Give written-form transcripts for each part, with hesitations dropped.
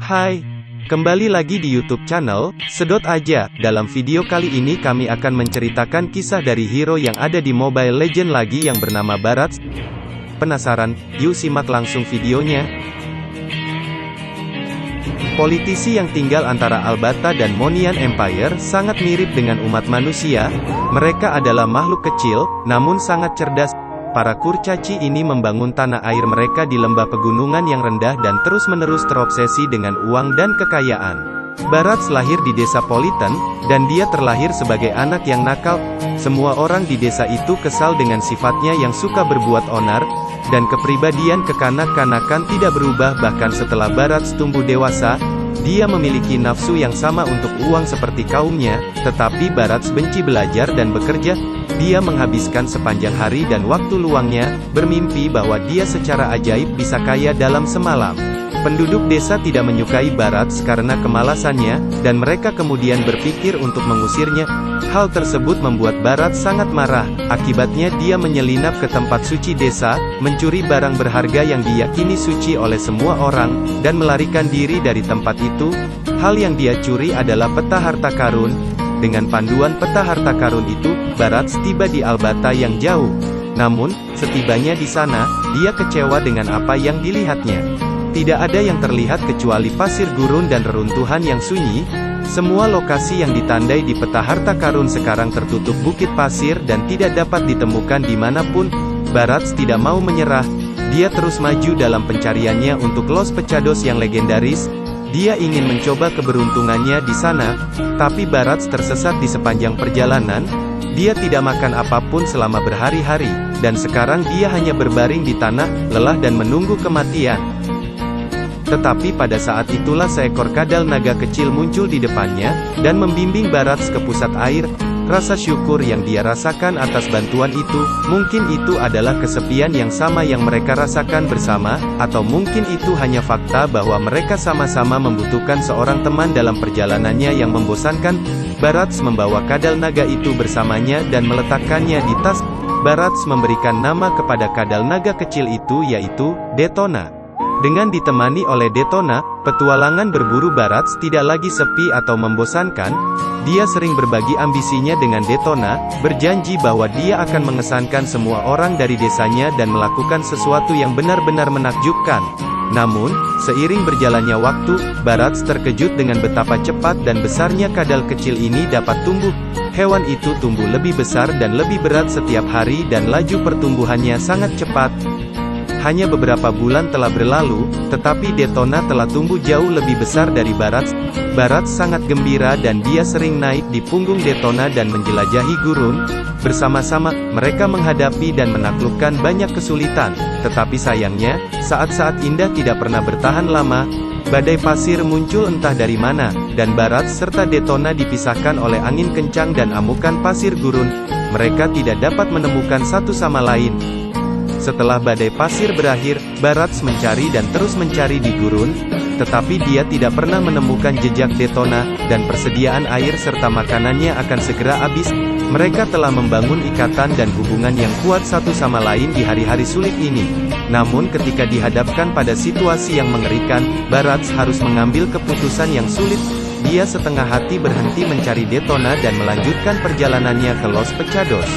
Hai, kembali lagi di YouTube channel Sedot Aja. Dalam video kali ini kami akan menceritakan kisah dari hero yang ada di Mobile Legends lagi yang bernama Barats. Penasaran? Yuk simak langsung videonya. Politisi yang tinggal antara Albata dan Monian Empire sangat mirip dengan umat manusia. Mereka adalah makhluk kecil, namun sangat cerdas. Para kurcaci ini membangun tanah air mereka di lembah pegunungan yang rendah dan terus-menerus terobsesi dengan uang dan kekayaan. Barats lahir di desa Politan, dan dia terlahir sebagai anak yang nakal. Semua orang di desa itu kesal dengan sifatnya yang suka berbuat onar, dan kepribadian kekanak-kanakan tidak berubah bahkan setelah Barats tumbuh dewasa. Dia memiliki nafsu yang sama untuk uang seperti kaumnya, tetapi Barats benci belajar dan bekerja. Dia menghabiskan sepanjang hari dan waktu luangnya, bermimpi bahwa dia secara ajaib bisa kaya dalam semalam. Penduduk desa tidak menyukai Barats karena kemalasannya, dan mereka kemudian berpikir untuk mengusirnya. Hal tersebut membuat Barats sangat marah. Akibatnya dia menyelinap ke tempat suci desa, mencuri barang berharga yang diyakini suci oleh semua orang, dan melarikan diri dari tempat itu. Hal yang dia curi adalah peta harta karun. Dengan panduan peta harta karun itu, Barats tiba di Albata yang jauh. Namun, setibanya di sana, dia kecewa dengan apa yang dilihatnya. Tidak ada yang terlihat kecuali pasir gurun dan reruntuhan yang sunyi. Semua lokasi yang ditandai di peta harta karun sekarang tertutup bukit pasir dan tidak dapat ditemukan dimanapun. Barats tidak mau menyerah. Dia terus maju dalam pencariannya untuk Los Pecados yang legendaris. Dia ingin mencoba keberuntungannya di sana, tapi Barats tersesat di sepanjang perjalanan. Dia tidak makan apapun selama berhari-hari, dan sekarang dia hanya berbaring di tanah, lelah dan menunggu kematian. Tetapi pada saat itulah seekor kadal naga kecil muncul di depannya, dan membimbing Barats ke pusat air. Rasa syukur yang dia rasakan atas bantuan itu, mungkin itu adalah kesepian yang sama yang mereka rasakan bersama, atau mungkin itu hanya fakta bahwa mereka sama-sama membutuhkan seorang teman dalam perjalanannya yang membosankan. Barats membawa kadal naga itu bersamanya dan meletakkannya di tas. Barats memberikan nama kepada kadal naga kecil itu yaitu Detona. Dengan ditemani oleh Detona, petualangan berburu Barats tidak lagi sepi atau membosankan. Dia sering berbagi ambisinya dengan Detona, berjanji bahwa dia akan mengesankan semua orang dari desanya dan melakukan sesuatu yang benar-benar menakjubkan. Namun, seiring berjalannya waktu, Barats terkejut dengan betapa cepat dan besarnya kadal kecil ini dapat tumbuh. Hewan itu tumbuh lebih besar dan lebih berat setiap hari dan laju pertumbuhannya sangat cepat. Hanya beberapa bulan telah berlalu, tetapi Detona telah tumbuh jauh lebih besar dari Barats. Barats sangat gembira dan dia sering naik di punggung Detona dan menjelajahi gurun. Bersama-sama, mereka menghadapi dan menaklukkan banyak kesulitan. Tetapi sayangnya, saat-saat indah tidak pernah bertahan lama. Badai pasir muncul entah dari mana, dan Barats serta Detona dipisahkan oleh angin kencang dan amukan pasir gurun. Mereka tidak dapat menemukan satu sama lain. Setelah badai pasir berakhir, Barats mencari dan terus mencari di gurun, tetapi dia tidak pernah menemukan jejak Detona, dan persediaan air serta makanannya akan segera habis. Mereka telah membangun ikatan dan hubungan yang kuat satu sama lain di hari-hari sulit ini. Namun ketika dihadapkan pada situasi yang mengerikan, Barats harus mengambil keputusan yang sulit. Dia setengah hati berhenti mencari Detona dan melanjutkan perjalanannya ke Los Pecados.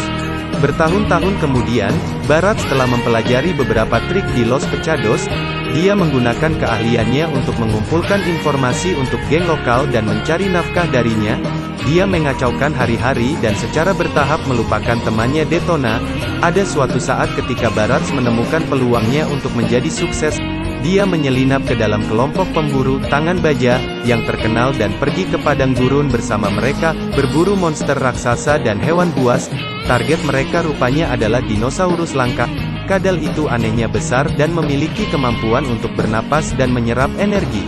Bertahun-tahun kemudian, Barats telah mempelajari beberapa trik di Los Pecados. Dia menggunakan keahliannya untuk mengumpulkan informasi untuk geng lokal dan mencari nafkah darinya. Dia mengacaukan hari-hari dan secara bertahap melupakan temannya Detona. Ada suatu saat ketika Barats menemukan peluangnya untuk menjadi sukses. Dia menyelinap ke dalam kelompok pemburu tangan baja yang terkenal dan pergi ke padang gurun bersama mereka, berburu monster raksasa dan hewan buas. Target mereka rupanya adalah dinosaurus langka. Kadal itu anehnya besar dan memiliki kemampuan untuk bernapas dan menyerap energi.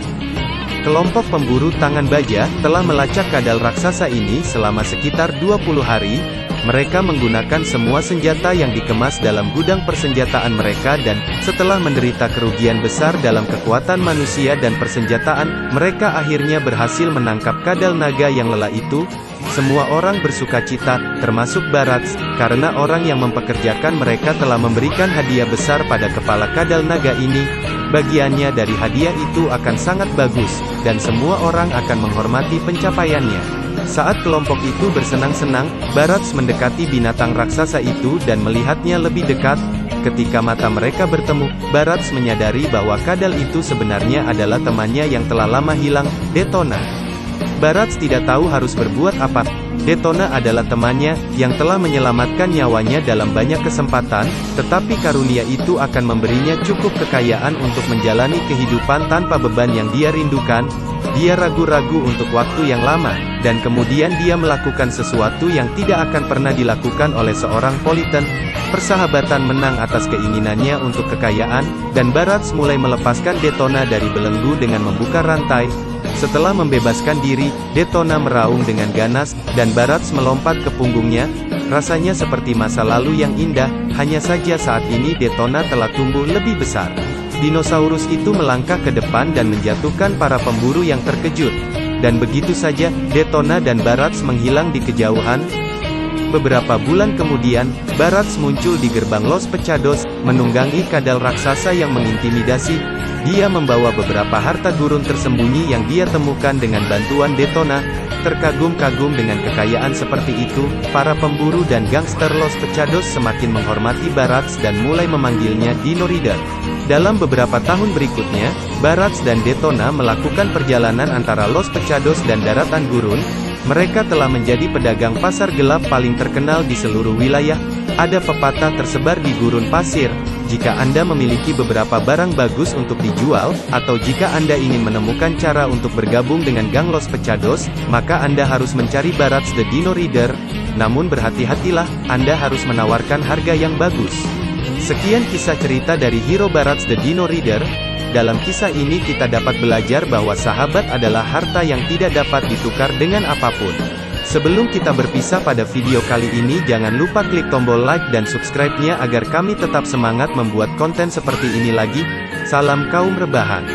Kelompok pemburu tangan baja telah melacak kadal raksasa ini selama sekitar 20 hari. Mereka menggunakan semua senjata yang dikemas dalam gudang persenjataan mereka dan, setelah menderita kerugian besar dalam kekuatan manusia dan persenjataan, mereka akhirnya berhasil menangkap kadal naga yang lelah itu. Semua orang bersukacita, termasuk Barats, karena orang yang mempekerjakan mereka telah memberikan hadiah besar pada kepala kadal naga ini. bagiannya dari hadiah itu akan sangat bagus, dan semua orang akan menghormati pencapaiannya. Saat kelompok itu bersenang-senang, Barats mendekati binatang raksasa itu dan melihatnya lebih dekat. Ketika mata mereka bertemu, Barats menyadari bahwa kadal itu sebenarnya adalah temannya yang telah lama hilang, Detona. Barats tidak tahu harus berbuat apa. Detona adalah temannya, yang telah menyelamatkan nyawanya dalam banyak kesempatan, tetapi karunia itu akan memberinya cukup kekayaan untuk menjalani kehidupan tanpa beban yang dia rindukan. Dia ragu-ragu untuk waktu yang lama, dan kemudian dia melakukan sesuatu yang tidak akan pernah dilakukan oleh seorang Politan. Persahabatan menang atas keinginannya untuk kekayaan, dan Barats mulai melepaskan Detona dari belenggu dengan membuka rantai. Setelah membebaskan diri, Detona meraung dengan ganas, dan Barats melompat ke punggungnya. Rasanya seperti masa lalu yang indah, hanya saja saat ini Detona telah tumbuh lebih besar. Dinosaurus itu melangkah ke depan dan menjatuhkan para pemburu yang terkejut. Dan begitu saja, Detona dan Barats menghilang di kejauhan. Beberapa bulan kemudian, Barats muncul di gerbang Los Pecados, menunggangi kadal raksasa yang mengintimidasi. Dia membawa beberapa harta gurun tersembunyi yang dia temukan dengan bantuan Detona. Terkagum-kagum dengan kekayaan seperti itu, para pemburu dan gangster Los Pecados semakin menghormati Barats dan mulai memanggilnya Dino Rider. Dalam beberapa tahun berikutnya, Barats dan Detona melakukan perjalanan antara Los Pecados dan daratan gurun. Mereka telah menjadi pedagang pasar gelap paling terkenal di seluruh wilayah. Ada pepatah tersebar di gurun pasir, jika Anda memiliki beberapa barang bagus untuk dijual, atau jika Anda ingin menemukan cara untuk bergabung dengan gang Los Pecados, maka Anda harus mencari Barats the Dino Rider. Namun berhati-hatilah, Anda harus menawarkan harga yang bagus. Sekian kisah cerita dari hero Barats the Dino Rider. Dalam kisah ini kita dapat belajar bahwa sahabat adalah harta yang tidak dapat ditukar dengan apapun. Sebelum kita berpisah pada video kali ini, jangan lupa klik tombol like dan subscribe-nya agar kami tetap semangat membuat konten seperti ini lagi. Salam kaum rebahan.